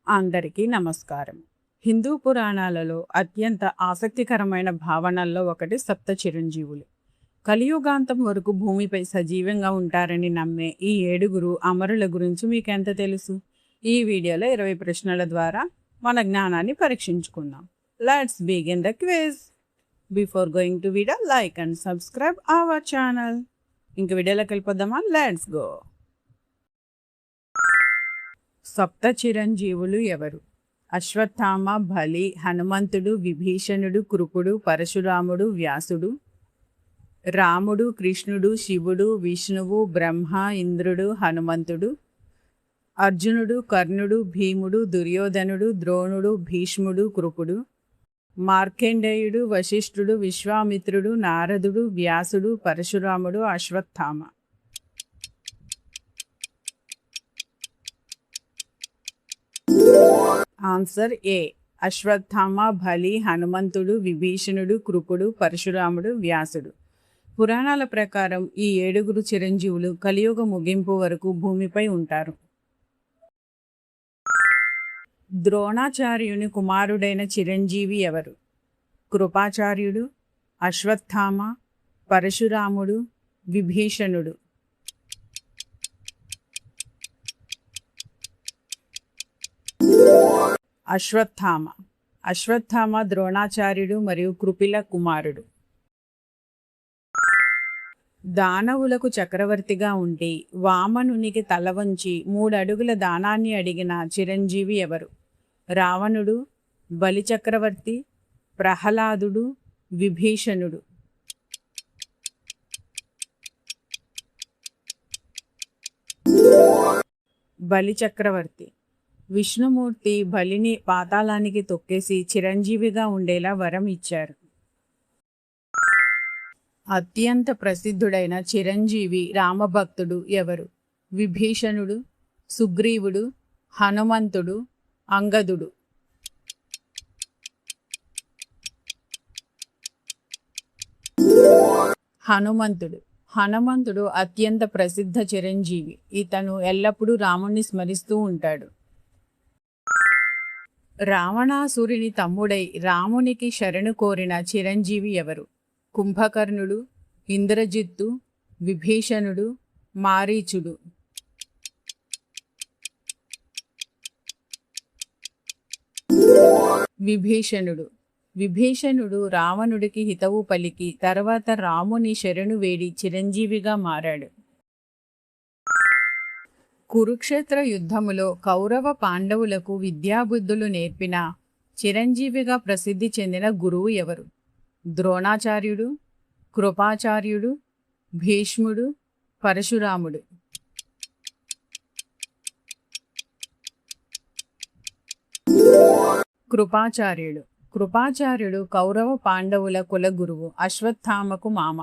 అందరికీ నమస్కారం. హిందూ పురాణాలలో అత్యంత ఆసక్తికరమైన భావనల్లో ఒకటి సప్త చిరంజీవులు. కలియుగాంతం వరకు భూమిపై సజీవంగా ఉంటారని నమ్మే ఈ 7 అమరుల గురించి మీకెంత తెలుసు? ఈ వీడియోలో 20 ప్రశ్నల ద్వారా మన జ్ఞానాన్ని పరీక్షించుకుందాం. Let's begin the quiz. Before going to video, like and subscribe our channel. ఇంక వీడియోలోకి వెళ్ళిపోదామా? Let's go. సప్త చిరంజీవులు ఎవరు? అశ్వత్థామ, బలి, హనుమంతుడు, విభీషణుడు, కృపుడు, పరశురాముడు, వ్యాసుడు. రాముడు, కృష్ణుడు, శివుడు, విష్ణువు, బ్రహ్మ, ఇంద్రుడు, హనుమంతుడు. అర్జునుడు, కర్ణుడు, భీముడు, దుర్యోధనుడు, ద్రోణుడు, భీష్ముడు, కృపుడు. మార్కండేయుడు, వశిష్ఠుడు, విశ్వామిత్రుడు, నారదుడు, వ్యాసుడు, పరశురాముడు, అశ్వత్థామ. ఆన్సర్ ఏ. అశ్వత్థామ, బలి, హనుమంతుడు, విభీషణుడు, కృపుడు, పరశురాముడు, వ్యాసుడు. పురాణాల ప్రకారం ఈ 7 చిరంజీవులు కలియుగ ముగింపు వరకు భూమిపై ఉంటారు. ద్రోణాచార్యుని కుమారుడైన చిరంజీవి ఎవరు? కృపాచార్యుడు, అశ్వత్థామ, పరశురాముడు, విభీషణుడు. అశ్వత్థామ. అశ్వత్థామ ద్రోణాచార్యుడు మరియు కృపిల కుమారుడు. దానవులకు చక్రవర్తిగా ఉండి వామనునికి తల వంచి 3 అడుగుల దానాన్ని అడిగిన చిరంజీవి ఎవరు? రావణుడు, బలి చక్రవర్తి, ప్రహ్లాదుడు, విభీషణుడు. బలి చక్రవర్తి. విష్ణుమూర్తి బలిని పాతాళానికి తొక్కేసి చిరంజీవిగా ఉండేలా వరం ఇచ్చారు. అత్యంత ప్రసిద్ధుడైన చిరంజీవి రామభక్తుడు ఎవరు? విభీషణుడు, సుగ్రీవుడు, హనుమంతుడు, అంగదుడు. హనుమంతుడు. హనుమంతుడు అత్యంత ప్రసిద్ధ చిరంజీవి. ఇతను ఎల్లప్పుడూ రాముణ్ణి స్మరిస్తూ ఉంటాడు. రావణాసురుని తమ్ముడై రామునికి శరణు కోరిన చిరంజీవి ఎవరు? కుంభకర్ణుడు, ఇంద్రజిత్తు, విభీషణుడు, మారీచుడు. విభీషణుడు. విభీషణుడు రావణుడికి హితవు పలికి తర్వాత రాముని శరణు వేడి చిరంజీవిగా మారాడు. కురుక్షేత్ర యుద్ధములో కౌరవ పాండవులకు విద్యాబుద్ధులు నేర్పిన చిరంజీవిగా ప్రసిద్ధి చెందిన గురువు ఎవరు? ద్రోణాచార్యుడు, కృపాచార్యుడు, భీష్ముడు, పరశురాముడు. కృపాచార్యుడు. కృపాచార్యుడు కౌరవ పాండవుల కులగురువు, అశ్వత్థామకు మామ.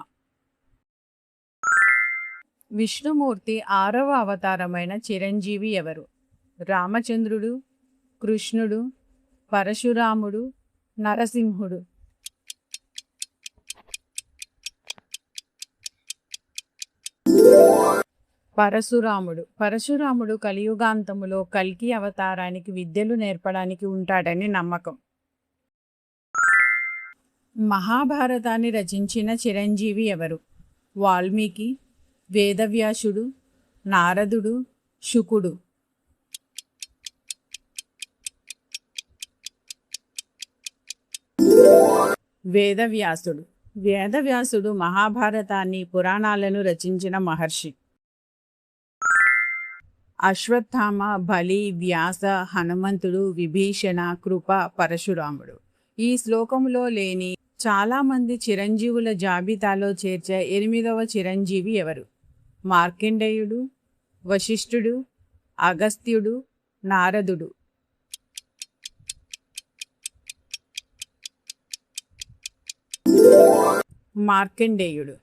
విష్ణుమూర్తి 6వ అవతారమైన చిరంజీవి ఎవరు? రామచంద్రుడు, కృష్ణుడు, పరశురాముడు, నరసింహుడు. పరశురాముడు. పరశురాముడు కలియుగాంతములో కల్కి అవతారానికి విద్యలు నేర్పడానికి ఉంటాడని నమ్మకం. మహాభారతాన్ని రచించిన చిరంజీవి ఎవరు? వాల్మీకి, వేదవ్యాసుడు, నారదుడు, శుకుడు. వేదవ్యాసుడు. వేదవ్యాసుడు మహాభారతాన్ని, పురాణాలను రచించిన మహర్షి. అశ్వత్థామ, బలి, వ్యాస, హనుమంతుడు, విభీషణ, కృప, పరశురాముడు. ఈ శ్లోకంలో లేని చాలామంది చిరంజీవుల జాబితాలో చేర్చే 8వ చిరంజీవి ఎవరు? మార్కండేయుడు, వశిష్ఠుడు, అగస్త్యుడు, నారదుడు. మార్కండేయుడు.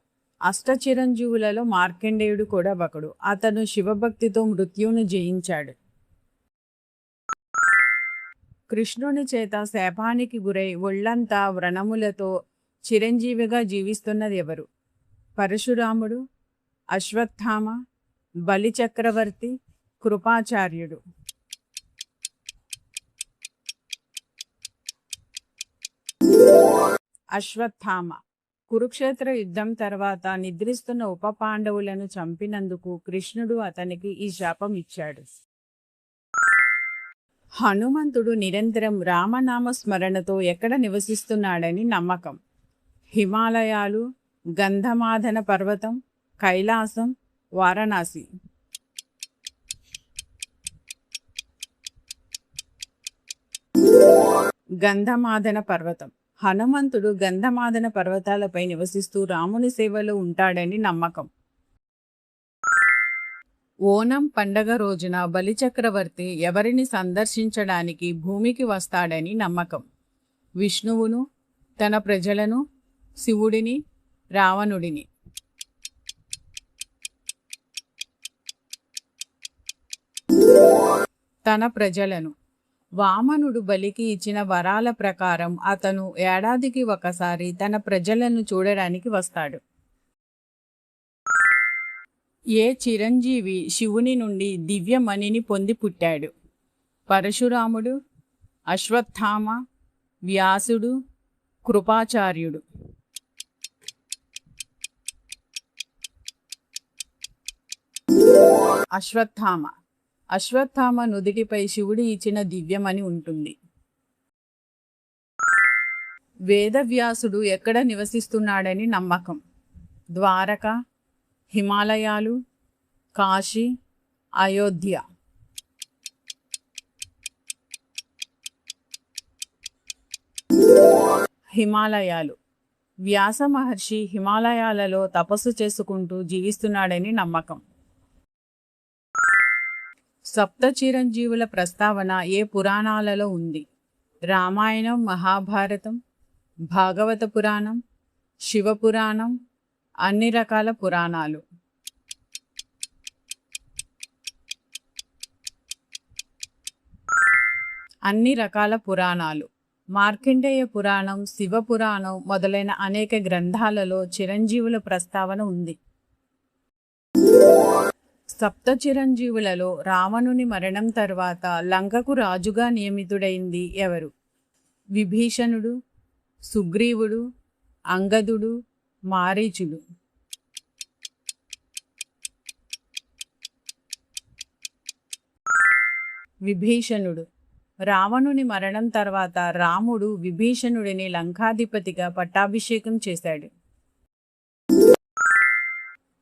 అష్టచిరంజీవులలో మార్కండేయుడు కూడా ఒకడు. అతను శివభక్తితో మృత్యువును జయించాడు. కృష్ణుని చేత శాపానికి గురై ఒళ్ళంతా వ్రణములతో చిరంజీవిగా జీవిస్తున్నది ఎవరు? పరశురాముడు, బలి చక్రవర్తి, కృపాచార్యుడు. అశ్వత్థామ. కురుక్షేత్ర యుద్ధం తర్వాత నిద్రిస్తున్న ఉప పాండవులను చంపినందుకు కృష్ణుడు అతనికి ఈ శాపం ఇచ్చాడు. హనుమంతుడు నిరంతరం రామనామ స్మరణతో ఎక్కడ నివసిస్తున్నాడని నమ్మకం. హిమాలయాలు, గంధమాదన పర్వతం, కైలాసం, వారణాసి. గంధమాదన పర్వతం. హనుమంతుడు గంధమాదన పర్వతాలపై నివసిస్తూ రాముని సేవలో ఉంటాడని నమ్మకం. ఓనం పండగ రోజున బలిచక్రవర్తి ఎవరిని సందర్శించడానికి భూమికి వస్తాడని నమ్మకం. విష్ణువును, తన ప్రజలను, శివుడిని, రావణుడిని. తన ప్రజలను. వామనుడు బలికి ఇచ్చిన వరాల ప్రకారం అతను ఏడాదికి ఒకసారి తన ప్రజలను చూడడానికి వస్తాడు. ఏ చిరంజీవి శివుని నుండి దివ్యమణిని పొంది పుట్టాడు? పరశురాముడు, అశ్వత్థామ, వ్యాసుడు, కృపాచార్యుడు. అశ్వత్థామ. అశ్వత్థామ నుదిటిపై శివుడు ఇచ్చిన దివ్యమణి ఉంటుంది. వేదవ్యాసుడు ఎక్కడ నివసిస్తున్నాడని నమ్మకం. ద్వారక, హిమాలయాలు, కాశీ, అయోధ్య. హిమాలయాలు. వ్యాస మహర్షి హిమాలయాలలో తపస్సు చేసుకుంటూ జీవిస్తున్నాడని నమ్మకం. సప్త చిరంజీవుల ప్రస్తావన ఏ పురాణాలలో ఉంది? రామాయణం, మహాభారతం, భాగవత పురాణం, శివపురాణం, అన్ని రకాల పురాణాలు. అన్ని రకాల పురాణాలు. మార్కండేయ పురాణం, శివపురాణం మొదలైన అనేక గ్రంథాలలో చిరంజీవుల ప్రస్తావన ఉంది. సప్త చిరంజీవులలో రావణుని మరణం తర్వాత లంకకు రాజుగా నియమితుడైంది ఎవరు? విభీషణుడు, సుగ్రీవుడు, అంగదుడు, మారీచుడు. విభీషణుడు. రావణుని మరణం తర్వాత రాముడు విభీషణుడిని లంకాధిపతిగా పట్టాభిషేకం చేశాడు.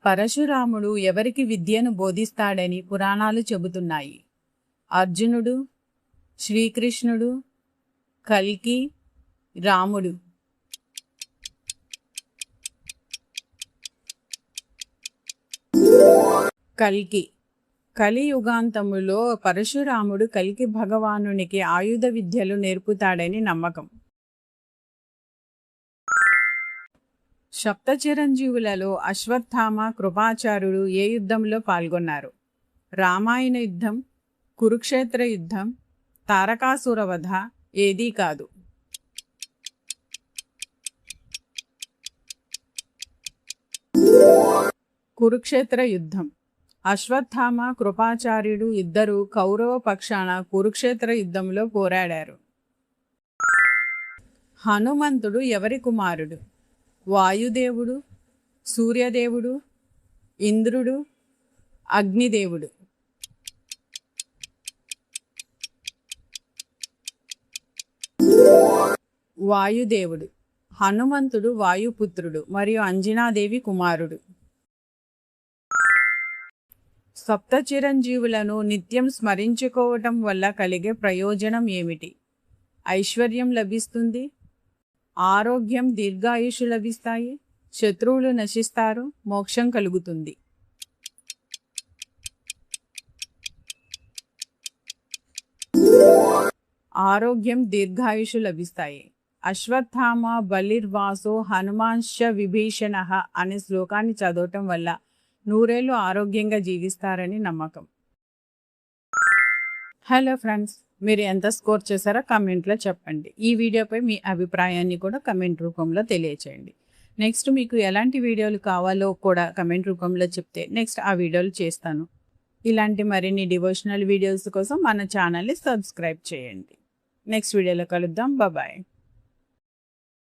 పరశురాముడు ఎవరికి విద్యను బోధిస్తాడని పురాణాలు చెబుతున్నాయి? అర్జునుడు, శ్రీకృష్ణుడు, కల్కి, రాముడు. కల్కి. కలియుగాంతములో పరశురాముడు కల్కి భగవానునికి ఆయుధ విద్యలు నేర్పుతాడని నమ్మకం. సప్త చిరంజీవులలో అశ్వత్థామ, కృపాచార్యుడు ఏ యుద్ధంలో పాల్గొన్నారు? రామాయణ యుద్ధం, కురుక్షేత్ర యుద్ధం, తారకాసుర వధ, ఏదీ కాదు. కురుక్షేత్ర యుద్ధం. అశ్వత్థామ, కృపాచార్యుడు ఇద్దరు కౌరవ పక్షాన కురుక్షేత్ర యుద్ధంలో పోరాడారు. హనుమంతుడు ఎవరి కుమారుడు? వాయుదేవుడు, సూర్యదేవుడు, ఇంద్రుడు, అగ్నిదేవుడు. వాయుదేవుడు. హనుమంతుడు వాయుపుత్రుడు మరియు అంజనాదేవి కుమారుడు. సప్త చిరంజీవులను నిత్యం స్మరించుకోవటం వల్ల కలిగే ప్రయోజనం ఏమిటి? ఐశ్వర్యం లభిస్తుంది, ఆరోగ్యం, దీర్ఘాయుషు లభిస్తాయి, శత్రువులు నశిస్తారు, మోక్షం కలుగుతుంది. ఆరోగ్యం, దీర్ఘాయుషు లభిస్తాయి. అశ్వత్థామ బలిర్వాసో హనుమాంశ విభీషణ అనే శ్లోకాన్ని చదవటం వల్ల 100 ఏళ్ళు ఆరోగ్యంగా జీవిస్తారని నమ్మకం. హలో ఫ్రెండ్స్, మీరు ఎంత స్కోర్ చేశారో కమెంట్లో చెప్పండి. ఈ వీడియోపై మీ అభిప్రాయాన్ని కూడా కమెంట్ రూపంలో తెలియచేయండి. నెక్స్ట్ మీకు ఎలాంటి వీడియోలు కావాలో కూడా కమెంట్ రూపంలో చెప్తే నెక్స్ట్ ఆ వీడియోలు చేస్తాను. ఇలాంటి మరిన్ని డివోషనల్ వీడియోస్ కోసం మన ఛానల్ని సబ్స్క్రైబ్ చేయండి. నెక్స్ట్ వీడియోలో కలుద్దాం. బాయ్.